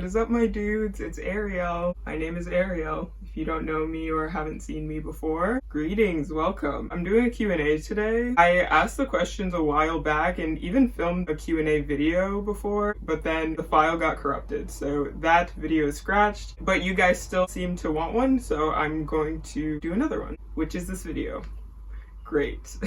What is up, my dudes? It's Ariel. My name is Ariel. If you don't know me or haven't seen me before, greetings, welcome. I'm doing a Q&A today. I asked the questions a while back and even filmed a Q&A video before, but then the file got corrupted, so that video is scratched. But you guys still seem to want one, so I'm going to do another one, which is this video. Great.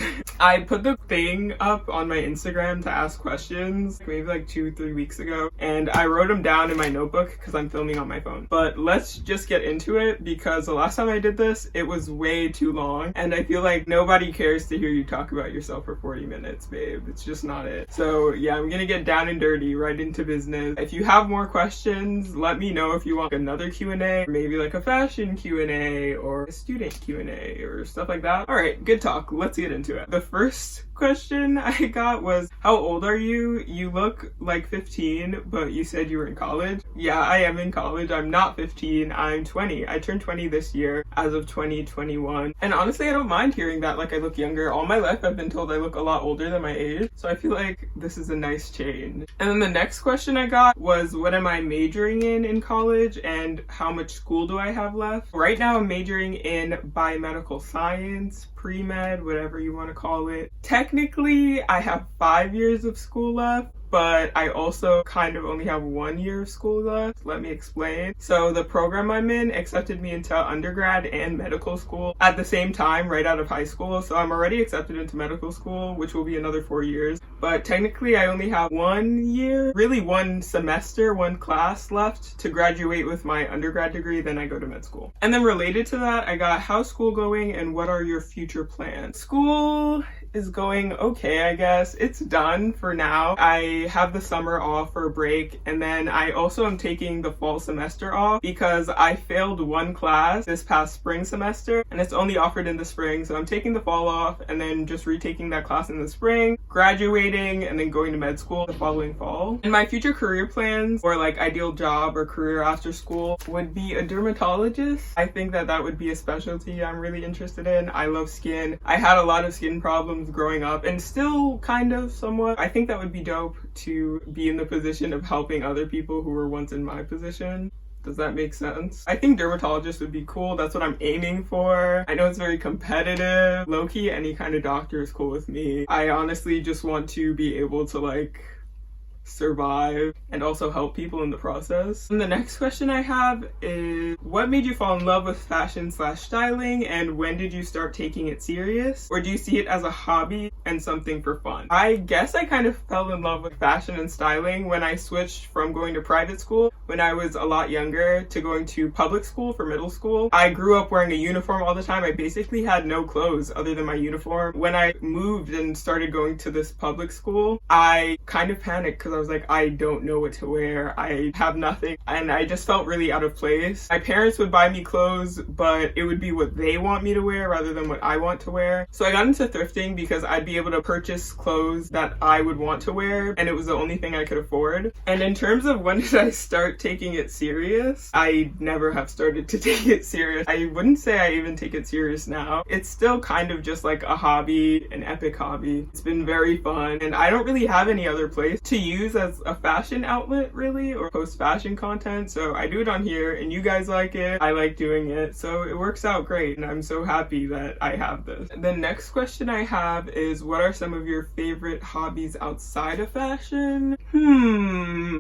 I put the thing up on my Instagram to ask questions maybe like 2-3 weeks ago, and I wrote them down in my notebook because I'm filming on my phone. But let's just get into it, because the last time I did this, it was way too long, and I feel like nobody cares to hear you talk about yourself for 40 minutes, babe. It's just not it. So yeah, I'm gonna get down and dirty, right into business. If you have more questions, let me know if you want another Q&A, maybe like a fashion Q&A or a student Q&A or stuff like that. All right, good talk. Let's get into it. The first question I got was, how old are you? You look like 15, but you said you were in college. Yeah, I am in college. I'm not 15, I'm 20. I turned 20 this year as of 2021. And honestly, I don't mind hearing that like I look younger. All my life I've been told I look a lot older than my age. So I feel like this is a nice change. And then the next question I got was, what am I majoring in college and how much school do I have left? Right now I'm majoring in biomedical science, pre-med, whatever you want to call it. Technically, I have 5 years of school left, but I also kind of only have 1 year of school left. Let me explain. So the program I'm in accepted me into undergrad and medical school at the same time, right out of high school. So I'm already accepted into medical school, which will be another 4 years. But technically I only have 1 year, really 1 semester, 1 class left to graduate with my undergrad degree, then I go to med school. And then related to that, I got how's school going and what are your future plans? School is going okay, I guess. It's done for now. I have the summer off for a break, and then I also am taking the fall semester off because I failed 1 class this past spring semester and it's only offered in the spring. So I'm taking the fall off and then just retaking that class in the spring, graduating, and then going to med school the following fall. And my future career plans, or like ideal job or career after school, would be a dermatologist. I think that would be a specialty I'm really interested in. I love skin. I had a lot of skin problems growing up and still kind of somewhat. I think that would be dope to be in the position of helping other people who were once in my position. Does that make sense? I think dermatologist would be cool. That's what I'm aiming for. I know it's very competitive. Low-key, any kind of doctor is cool with me. I honestly just want to be able to like survive and also help people in the process. And the next question I have is, what made you fall in love with fashion/styling and when did you start taking it serious? Or do you see it as a hobby and something for fun? I guess I kind of fell in love with fashion and styling when I switched from going to private school when I was a lot younger to going to public school for middle school. I grew up wearing a uniform all the time. I basically had no clothes other than my uniform. When I moved and started going to this public school, I kind of panicked because I was like, I don't know what to wear. I have nothing. And I just felt really out of place. My parents would buy me clothes, but it would be what they want me to wear rather than what I want to wear. So I got into thrifting because I'd be able to purchase clothes that I would want to wear, and it was the only thing I could afford. And in terms of when did I start taking it serious, I never have started to take it serious. I wouldn't say I even take it serious now. It's still kind of just like a hobby, an epic hobby. It's been very fun, and I don't really have any other place to use as a fashion outlet really, or post fashion content. So I do it on here and you guys like it. I like doing it. So it works out great and I'm so happy that I have this. The next question I have is, what are some of your favorite hobbies outside of fashion?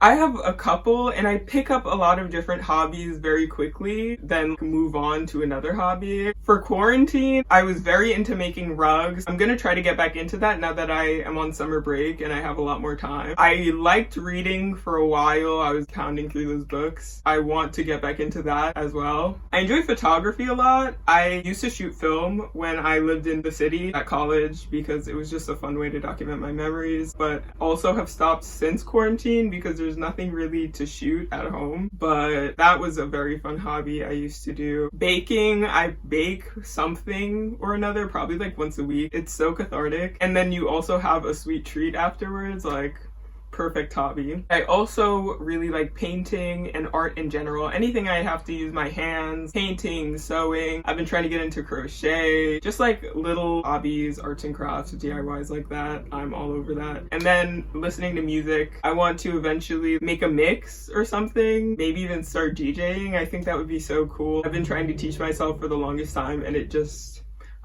I have a couple and I pick up a lot of different hobbies very quickly, then move on to another hobby. For quarantine, I was very into making rugs. I'm gonna try to get back into that now that I am on summer break and I have a lot more time. I liked reading for a while. I was pounding through those books. I want to get back into that as well. I enjoy photography a lot. I used to shoot film when I lived in the city at college because it was just a fun way to document my memories, but also have stopped since quarantine because there's nothing really to shoot at home. But that was a very fun hobby I used to do. Baking, I bake something or another, probably like once a week. It's so cathartic. And then you also have a sweet treat afterwards, like perfect hobby. I also really like painting and art in general. Anything I have to use my hands, painting, sewing. I've been trying to get into crochet, just like little hobbies, arts and crafts, DIYs like that. I'm all over that. And then listening to music. I want to eventually make a mix or something, maybe even start DJing. I think that would be so cool. I've been trying to teach myself for the longest time and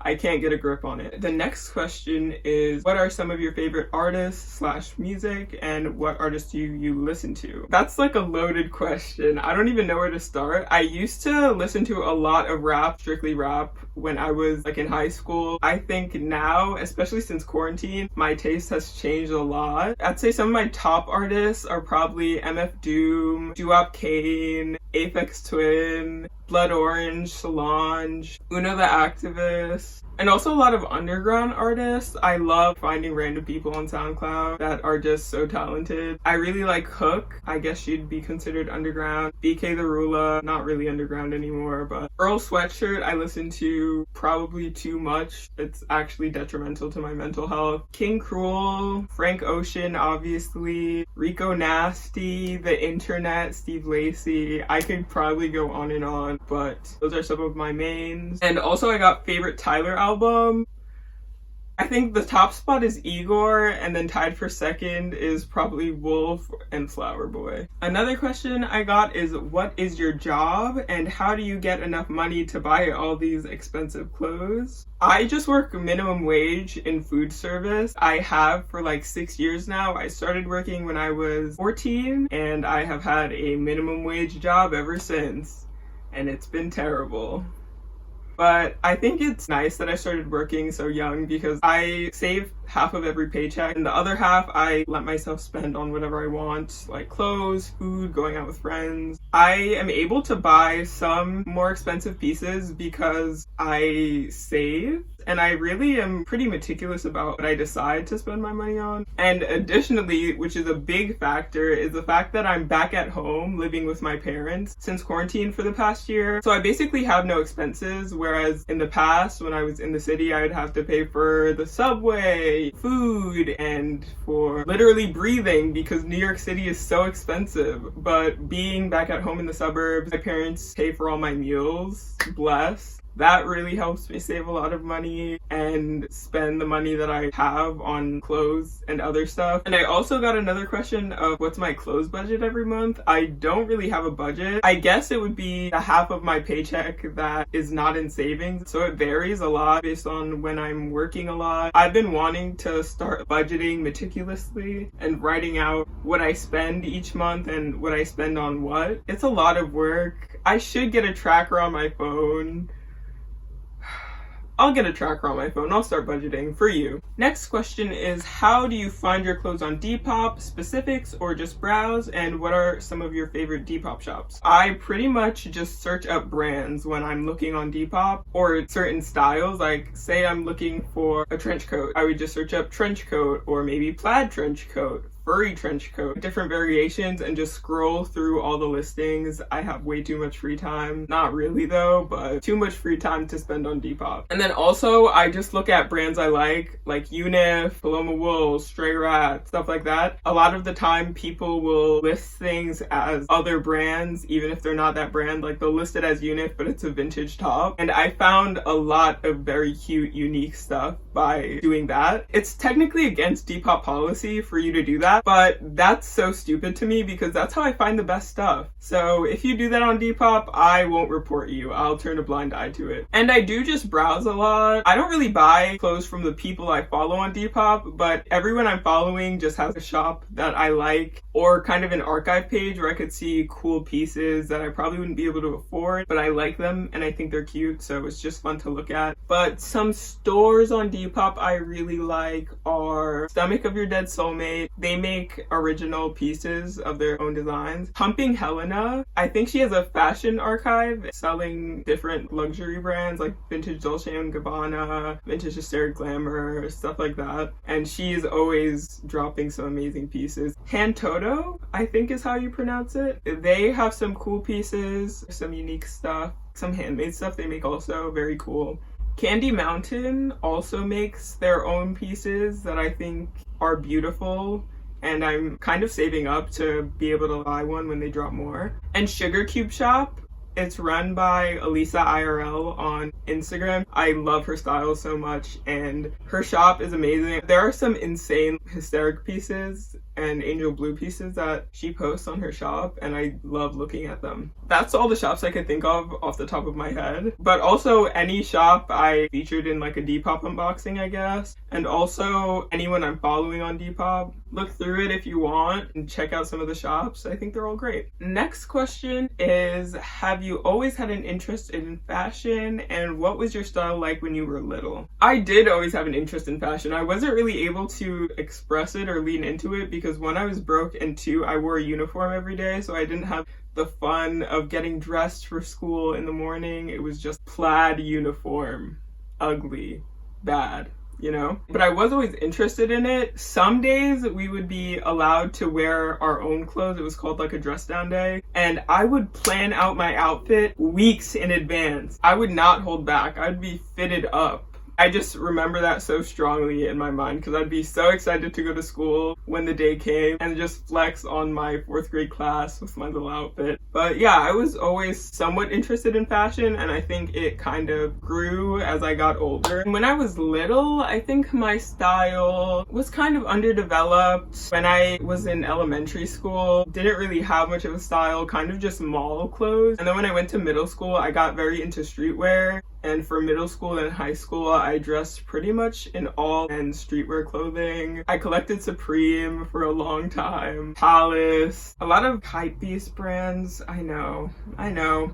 I can't get a grip on it. The next question is, what are some of your favorite artists / music, and what artists do you listen to? That's like a loaded question. I don't even know where to start. I used to listen to a lot of rap, strictly rap, when I was like in high school. I think now, especially since quarantine, my taste has changed a lot. I'd say some of my top artists are probably MF Doom, Doo-Wop Kane, Aphex Twin, Blood Orange, Solange, Uno the Activist, and also a lot of underground artists. I love finding random people on SoundCloud that are just so talented. I really like Hook. I guess she'd be considered underground. BK the Rula, not really underground anymore, but Earl Sweatshirt I listen to probably too much. It's actually detrimental to my mental health. King Cruel, Frank Ocean, obviously, Rico Nasty, The Internet, Steve Lacy. I could probably go on and on, but those are some of my mains. And also I got favorite Tyler album. I think the top spot is Igor, and then tied for second is probably Wolf and Flower Boy. Another question I got is, what is your job and how do you get enough money to buy all these expensive clothes? I just work minimum wage in food service. I have for like 6 years now. I started working when I was 14 and I have had a minimum wage job ever since, and it's been terrible. But I think it's nice that I started working so young because I save half of every paycheck and the other half I let myself spend on whatever I want, like clothes, food, going out with friends. I am able to buy some more expensive pieces because I save, and I really am pretty meticulous about what I decide to spend my money on. And additionally, which is a big factor, is the fact that I'm back at home living with my parents since quarantine for the past year. So I basically have no expenses, whereas in the past when I was in the city, I would have to pay for the subway, food, and for literally breathing because New York City is so expensive. But being back at home in the suburbs, my parents pay for all my meals, bless. That really helps me save a lot of money and spend the money that I have on clothes and other stuff. And I also got another question of what's my clothes budget every month. I don't really have a budget. I guess it would be the half of my paycheck that is not in savings. So it varies a lot based on when I'm working a lot. I've been wanting to start budgeting meticulously and writing out what I spend each month and what I spend on what. It's a lot of work. I should get a tracker on my phone. I'll get a tracker on my phone. I'll start budgeting for you. Next question is, how do you find your clothes on Depop? Specifics or just browse? And what are some of your favorite Depop shops? I pretty much just search up brands when I'm looking on Depop, or certain styles. Like say I'm looking for a trench coat, I would just search up trench coat, or maybe plaid trench coat, furry trench coat, different variations, and just scroll through all the listings. I have way too much free time. Not really though, but too much free time to spend on Depop. And then also I just look at brands I like Unif, Paloma Wool, Stray Rat, stuff like that. A lot of the time people will list things as other brands, even if they're not that brand. Like they'll list it as Unif, but it's a vintage top. And I found a lot of very cute, unique stuff by doing that. It's technically against Depop policy for you to do that, but that's so stupid to me because that's how I find the best stuff. So if you do that on Depop, I won't report you. I'll turn a blind eye to it. And I do just browse a lot. I don't really buy clothes from the people I follow on Depop, but everyone I'm following just has a shop that I like, or kind of an archive page where I could see cool pieces that I probably wouldn't be able to afford, but I like them and I think they're cute, so it's just fun to look at. But some stores on Depop I really like are Stomach of Your Dead Soulmate. They make original pieces of their own designs. Pumping Helena, I think she has a fashion archive selling different luxury brands like vintage Dolce & Gabbana, vintage Hysteric Glamour, stuff like that. And she's always dropping some amazing pieces. Hand Toto, I think is how you pronounce it. They have some cool pieces, some unique stuff, some handmade stuff they make also, very cool. Candy Mountain also makes their own pieces that I think are beautiful. and I'm kind of saving up to be able to buy one when they drop more. And Sugar Cube Shop, it's run by Elisa IRL on Instagram. I love her style so much, and her shop is amazing. There are some insane hysteric pieces and angel blue pieces that she posts on her shop, and I love looking at them. That's all the shops I could think of off the top of my head. But also any shop I featured in like a Depop unboxing, I guess. And also anyone I'm following on Depop. Look through it if you want and check out some of the shops. I think they're all great. Next question is, have you always had an interest in fashion, and what was your style like when you were little? I did always have an interest in fashion. I wasn't really able to express it or lean into it because one, I was broke, and two, I wore a uniform every day, so I didn't have the fun of getting dressed for school in the morning. It was just plaid uniform, ugly, bad, you know? But I was always interested in it. Some days we would be allowed to wear our own clothes. It was called like a dress down day. And I would plan out my outfit weeks in advance. I would not hold back. I'd be fitted up. I just remember that so strongly in my mind because I'd be so excited to go to school when the day came and just flex on my 4th grade class with my little outfit. But yeah, I was always somewhat interested in fashion, and I think it kind of grew as I got older. When I was little, I think my style was kind of underdeveloped. When I was in elementary school, didn't really have much of a style, kind of just mall clothes. And then when I went to middle school, I got very into streetwear. And for middle school and high school, I dressed pretty much in all men's streetwear clothing. I collected Supreme for a long time, Palace, a lot of hypebeast brands. I know.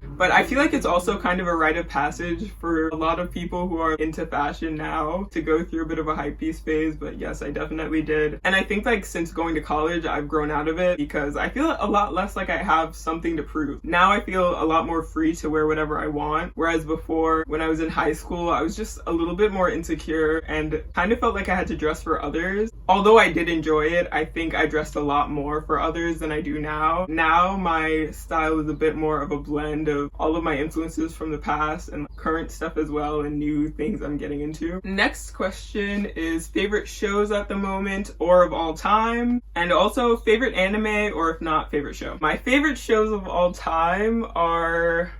But I feel like it's also kind of a rite of passage for a lot of people who are into fashion now to go through a bit of a hypebeast phase. But yes, I definitely did. And I think like since going to college, I've grown out of it because I feel a lot less like I have something to prove. Now I feel a lot more free to wear whatever I want. Whereas before, when I was in high school, I was just a little bit more insecure and kind of felt like I had to dress for others. Although I did enjoy it, I think I dressed a lot more for others than I do now. Now my style is a bit more of a blend of all of my influences from the past and current stuff as well, and new things I'm getting into. Next question is favorite shows at the moment or of all time, and also favorite anime, or if not, favorite show. My favorite shows of all time are...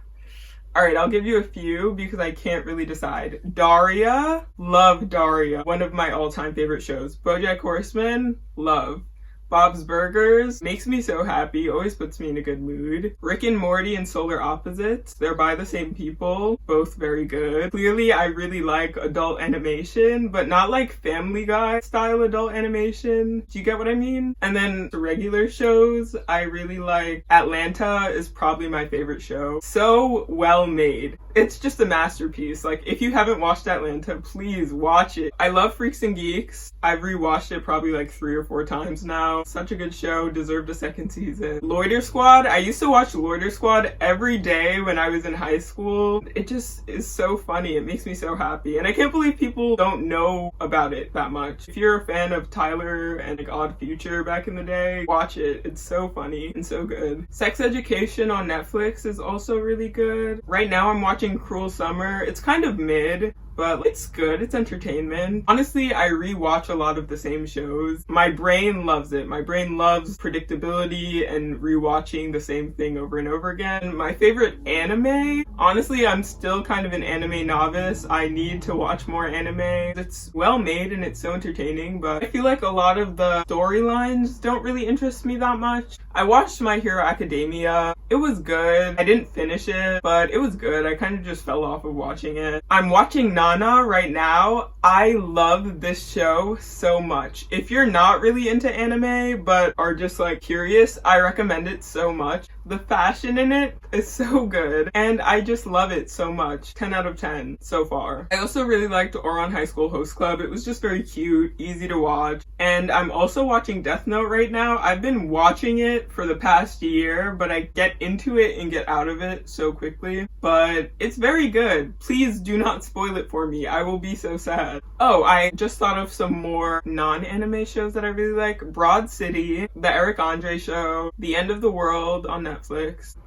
Alright, I'll give you a few because I can't really decide. Daria, love Daria. One of my all-time favorite shows. BoJack Horseman, love. Bob's Burgers makes me so happy, always puts me in a good mood. Rick and Morty and Solar Opposites, they're by the same people, both very good. Clearly, I really like adult animation, but not like Family Guy style adult animation. Do you get what I mean? And then the regular shows, I really like Atlanta is probably my favorite show. So well made. It's just a masterpiece. Like, if you haven't watched Atlanta, please watch it. I love Freaks and Geeks. I've rewatched it probably like 3 or 4 times now. Such a good show, deserved a second season. Loiter Squad, I used to watch Loiter Squad every day when I was in high school. It just is so funny, it makes me so happy. And I can't believe people don't know about it that much. If you're a fan of Tyler and like Odd Future back in the day, watch it. It's so funny and so good. Sex Education on Netflix is also really good. Right now I'm watching Cruel Summer. It's kind of mid, but it's good. It's entertainment. Honestly, I rewatch a lot of the same shows. My brain loves it. My brain loves predictability and rewatching the same thing over and over again. My favorite anime? Honestly, I'm still kind of an anime novice. I need to watch more anime. It's well made and it's so entertaining, but I feel like a lot of the storylines don't really interest me that much. I watched My Hero Academia. It was good. I didn't finish it, but it was good. I kind of just fell off of watching it. I'm watching Nana right now. I love this show so much. If you're not really into anime, but are just like curious, I recommend it so much. The fashion in it is so good, and I just love it so much. 10 out of 10 so far. I also really liked Ouran High School Host Club. It was just very cute, easy to watch. And I'm also watching Death Note right now. I've been watching it for the past year, but I get into it and get out of it so quickly. But it's very good. Please do not spoil it for me. I will be so sad. Oh, I just thought of some more non-anime shows that I really like. Broad City, The Eric Andre Show, The End of the World on Netflix.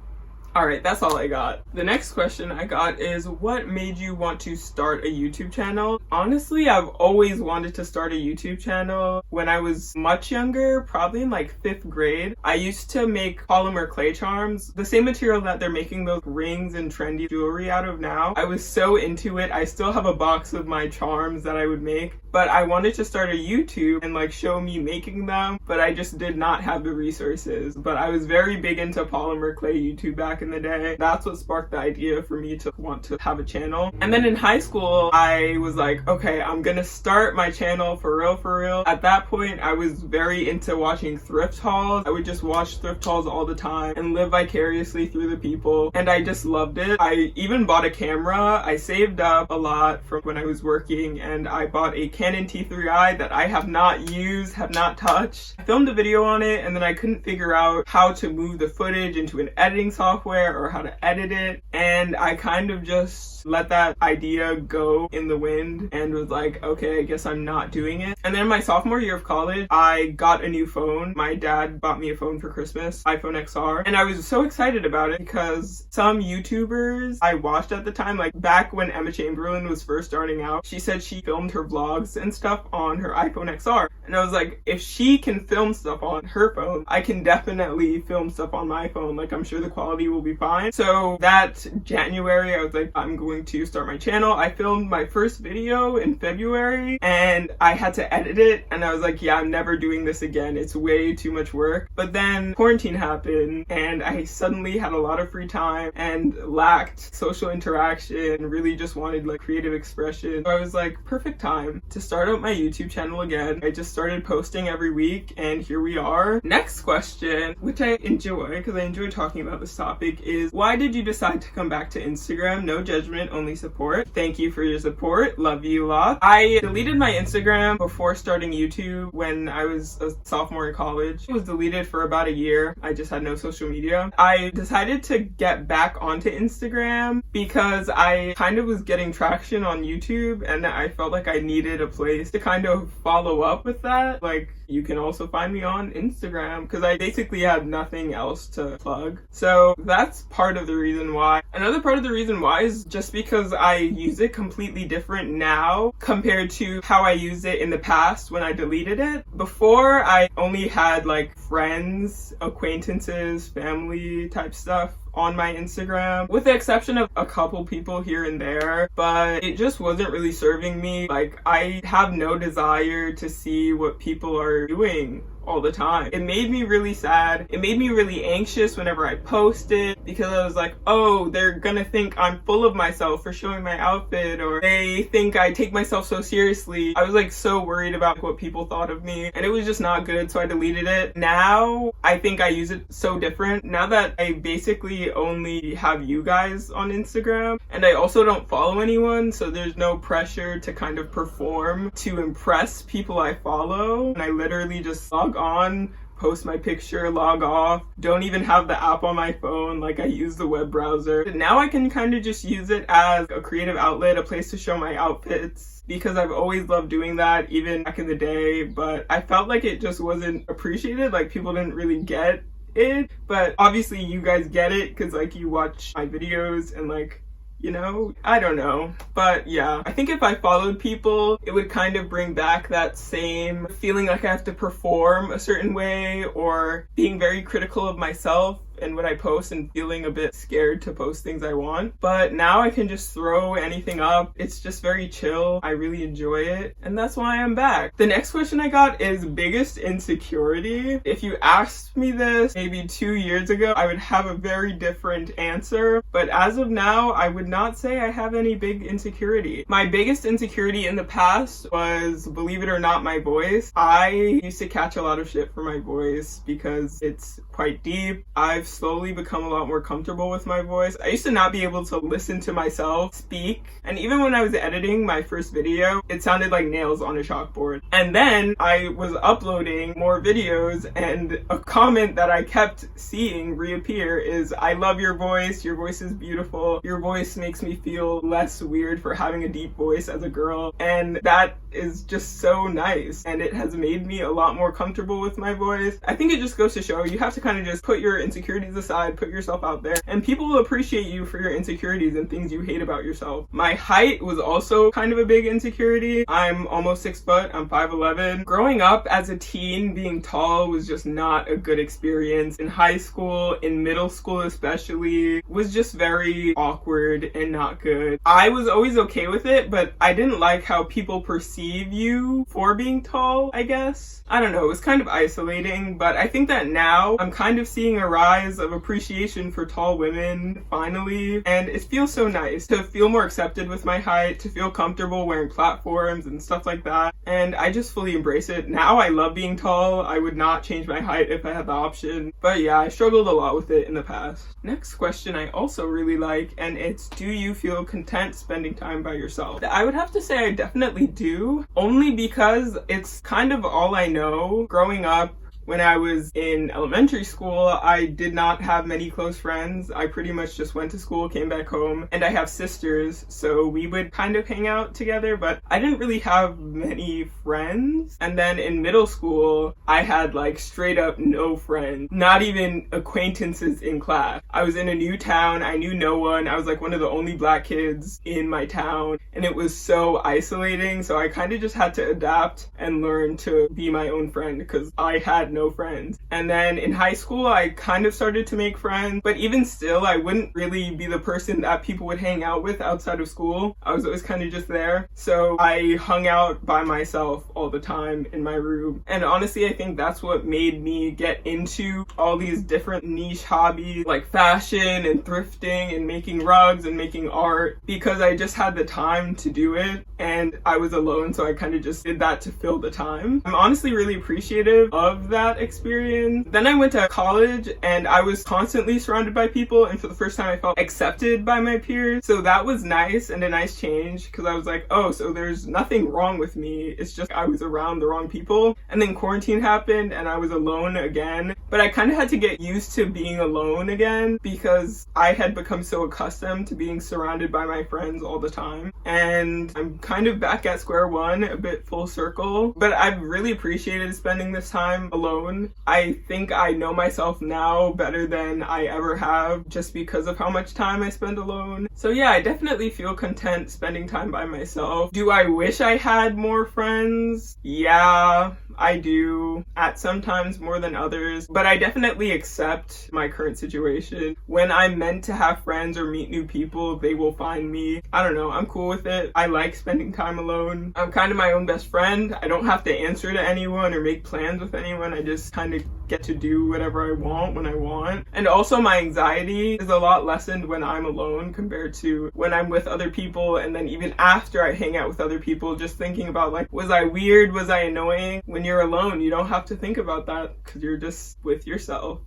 Alright, that's all I got. The next question I got is, what made you want to start a YouTube channel? Honestly, I've always wanted to start a YouTube channel. When I was much younger, probably in like 5th grade, I used to make polymer clay charms, the same material that they're making those rings and trendy jewelry out of now. I was so into it. I still have a box of my charms that I would make, but I wanted to start a YouTube and like show me making them, but I just did not have the resources. But I was very big into polymer clay YouTube back in the day. That's what sparked the idea for me to want to have a channel. And then in high school, I was like, okay, I'm gonna start my channel for real, for real. At that point, I was very into watching thrift hauls. I would just watch thrift hauls all the time and live vicariously through the people, and I just loved it. I even bought a camera. I saved up a lot from when I was working, and I bought a Canon T3i that I have not used, have not touched. I filmed a video on it, and then I couldn't figure out how to move the footage into an editing software or how to edit it, and I kind of just let that idea go in the wind and was like, okay, I guess I'm not doing it. And then my sophomore year of college, I got a new phone. My dad bought me a phone for Christmas, iPhone XR, and I was so excited about it because some YouTubers I watched at the time, like back when Emma Chamberlain was first starting out, she said she filmed her vlogs and stuff on her iPhone XR. And I was like, if she can film stuff on her phone, I can definitely film stuff on my phone. Like, I'm sure the quality will be fine. So that January, I was like, I'm going to start my channel. I filmed my first video in February and I had to edit it, and I was like, yeah, I'm never doing this again. It's way too much work. But then quarantine happened and I suddenly had a lot of free time and lacked social interaction, really just wanted like creative expression. So I was like, perfect time to start up my YouTube channel again. I just started posting every week and here we are. Next question, which I enjoy because I enjoy talking about this topic, is why did you decide to come back to Instagram? No judgment, only support. Thank you for your support. Love you a lot. I deleted my Instagram before starting YouTube when I was a sophomore in college. It was deleted for about a year. I just had no social media. I decided to get back onto Instagram because I kind of was getting traction on YouTube and I felt like I needed a place to kind of follow up with that. Like, you can also find me on Instagram because I basically had nothing else to plug. So that's part of the reason why. Another part of the reason why is just because I use it completely different now compared to how I used it in the past when I deleted it. Before, I only had like friends, acquaintances, family type stuff on my Instagram, with the exception of a couple people here and there, but it just wasn't really serving me. Like, I have no desire to see what people are doing all the time. It made me really sad. It made me really anxious whenever I posted because I was like, oh, they're gonna think I'm full of myself for showing my outfit, or they think I take myself so seriously. I was like so worried about what people thought of me, and it was just not good, so I deleted it. Now I think I use it so different. Now that I basically only have you guys on Instagram, and I also don't follow anyone, so there's no pressure to kind of perform to impress people I follow, and I literally just log on, post my picture, log off, don't even have the app on my phone, like I use the web browser. But now I can kind of just use it as a creative outlet, a place to show my outfits, because I've always loved doing that, even back in the day, but I felt like it just wasn't appreciated, like people didn't really get it. But obviously you guys get it because like you watch my videos and like, you know, I don't know. But yeah, I think if I followed people, it would kind of bring back that same feeling like I have to perform a certain way, or being very critical of myself and when I post and feeling a bit scared to post things I want. But now I can just throw anything up. It's just very chill. I really enjoy it. And that's why I'm back. The next question I got is biggest insecurity. If you asked me this maybe 2 years ago, I would have a very different answer. But as of now, I would not say I have any big insecurity. My biggest insecurity in the past was, believe it or not, my voice. I used to catch a lot of shit for my voice because it's quite deep. I've slowly become a lot more comfortable with my voice. I used to not be able to listen to myself speak, and even when I was editing my first video, it sounded like nails on a chalkboard. And then I was uploading more videos, and a comment that I kept seeing reappear is, I love your voice is beautiful, your voice makes me feel less weird for having a deep voice as a girl. And that is just so nice, and it has made me a lot more comfortable with my voice. I think it just goes to show you have to kind of just put your insecurities aside, put yourself out there, and people will appreciate you for your insecurities and things you hate about yourself. My height was also kind of a big insecurity. I'm almost 6 foot, I'm 5'11". Growing up as a teen, being tall was just not a good experience. In high school, in middle school especially, was just very awkward and not good. I was always okay with it, but I didn't like how people perceive you for being tall, I guess. I don't know, it was kind of isolating, but I think that now I'm kind of seeing a rise of appreciation for tall women, finally, and it feels so nice to feel more accepted with my height, to feel comfortable wearing platforms and stuff like that, and I just fully embrace it. Now I love being tall. I would not change my height if I had the option, but yeah, I struggled a lot with it in the past. Next question I also really like, and it's, do you feel content spending time by yourself? I would have to say I definitely do, only because it's kind of all I know. Growing up, when I was in elementary school, I did not have many close friends. I pretty much just went to school, came back home, and I have sisters, so we would kind of hang out together, but I didn't really have many friends. And then in middle school, I had like straight up no friends, not even acquaintances in class. I was in a new town, I knew no one, I was like one of the only black kids in my town, and it was so isolating, so I kind of just had to adapt and learn to be my own friend because I had no friends. And then in high school, I kind of started to make friends, but even still, I wouldn't really be the person that people would hang out with outside of school. I was always kind of just there. So I hung out by myself all the time in my room. And honestly, I think that's what made me get into all these different niche hobbies like fashion and thrifting and making rugs and making art, because I just had the time to do it and I was alone, so I kind of just did that to fill the time. I'm honestly really appreciative of that experience. Then I went to college and I was constantly surrounded by people, and for the first time I felt accepted by my peers, so that was nice and a nice change, because I was like, oh, so there's nothing wrong with me, it's just I was around the wrong people. And then quarantine happened and I was alone again, but I kind of had to get used to being alone again because I had become so accustomed to being surrounded by my friends all the time, and I'm kind of back at square one, a bit full circle. But I've really appreciated spending this time alone. I think I know myself now better than I ever have, just because of how much time I spend alone. So yeah, I definitely feel content spending time by myself. Do I wish I had more friends? Yeah, I do, at sometimes more than others, but I definitely accept my current situation. When I'm meant to have friends or meet new people, they will find me. I don't know, I'm cool with it. I like spending time alone. I'm kind of my own best friend. I don't have to answer to anyone or make plans with anyone. I just kind of get to do whatever I want when I want. And also my anxiety is a lot lessened when I'm alone compared to when I'm with other people, and then even after I hang out with other people, just thinking about like, was I weird? Was I annoying? When you're alone, you don't have to think about that because you're just with yourself.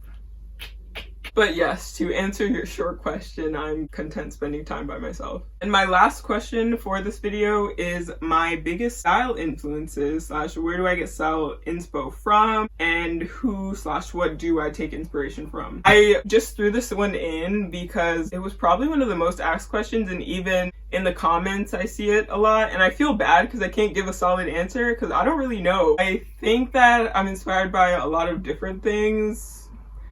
But yes, to answer your short question, I'm content spending time by myself. And my last question for this video is my biggest style influences / where do I get style inspo from, and who / what do I take inspiration from. I just threw this one in because it was probably one of the most asked questions, and even in the comments I see it a lot, and I feel bad because I can't give a solid answer because I don't really know. I think that I'm inspired by a lot of different things,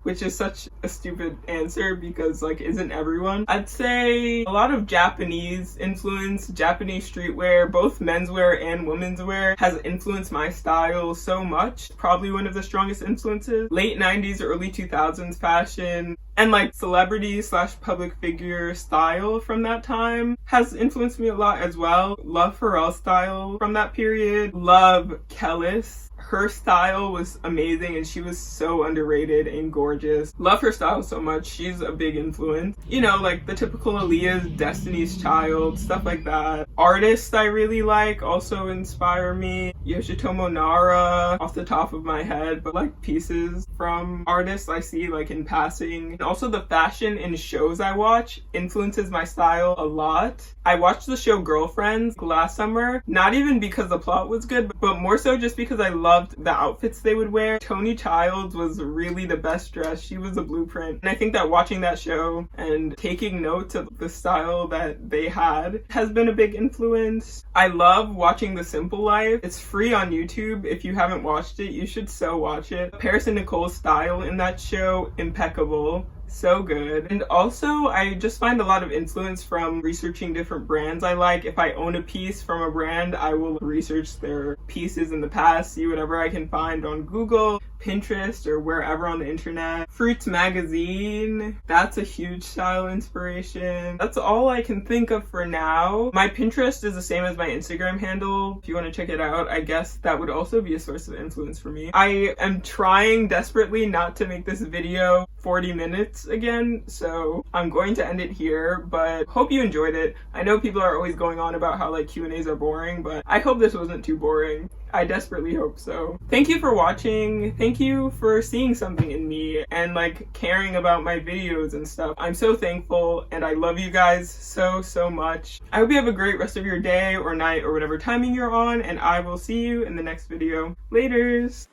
which is such a stupid answer because like, isn't everyone? I'd say a lot of Japanese influence, Japanese streetwear, both menswear and womenswear, has influenced my style so much. Probably one of the strongest influences. Late 90s, early 2000s fashion, and like celebrity / public figure style from that time has influenced me a lot as well. Love Pharrell's style from that period. Love Kellis. Her style was amazing and she was so underrated and gorgeous. Love her style so much. She's a big influence. You know, like the typical Aaliyah's Destiny's Child, stuff like that. Artists I really like also inspire me. Yoshitomo Nara off the top of my head, but like pieces from artists I see like in passing. And also the fashion in shows I watch influences my style a lot. I watched the show Girlfriends last summer, not even because the plot was good, but more so just because I love loved the outfits they would wear. Tony Childs was really the best dressed. She was a blueprint. And I think that watching that show and taking notes of the style that they had has been a big influence. I love watching The Simple Life. It's free on YouTube. If you haven't watched it, you should so watch it. Paris and Nicole's style in that show, impeccable. So good. And also, I just find a lot of influence from researching different brands I like. If I own a piece from a brand, I will research their pieces in the past, see whatever I can find on Google, Pinterest, or wherever on the internet. Fruits Magazine, that's a huge style inspiration. That's all I can think of for now. My Pinterest is the same as my Instagram handle. If you want to check it out, I guess that would also be a source of influence for me. I am trying desperately not to make this video 40 minutes again, so I'm going to end it here, but hope you enjoyed it. I know people are always going on about how like Q&As are boring, but I hope this wasn't too boring. I desperately hope so. Thank you for watching. Thank you for seeing something in me and like caring about my videos and stuff. I'm so thankful and I love you guys so much. I hope you have a great rest of your day or night or whatever timing you're on, and I will see you in the next video. Laters!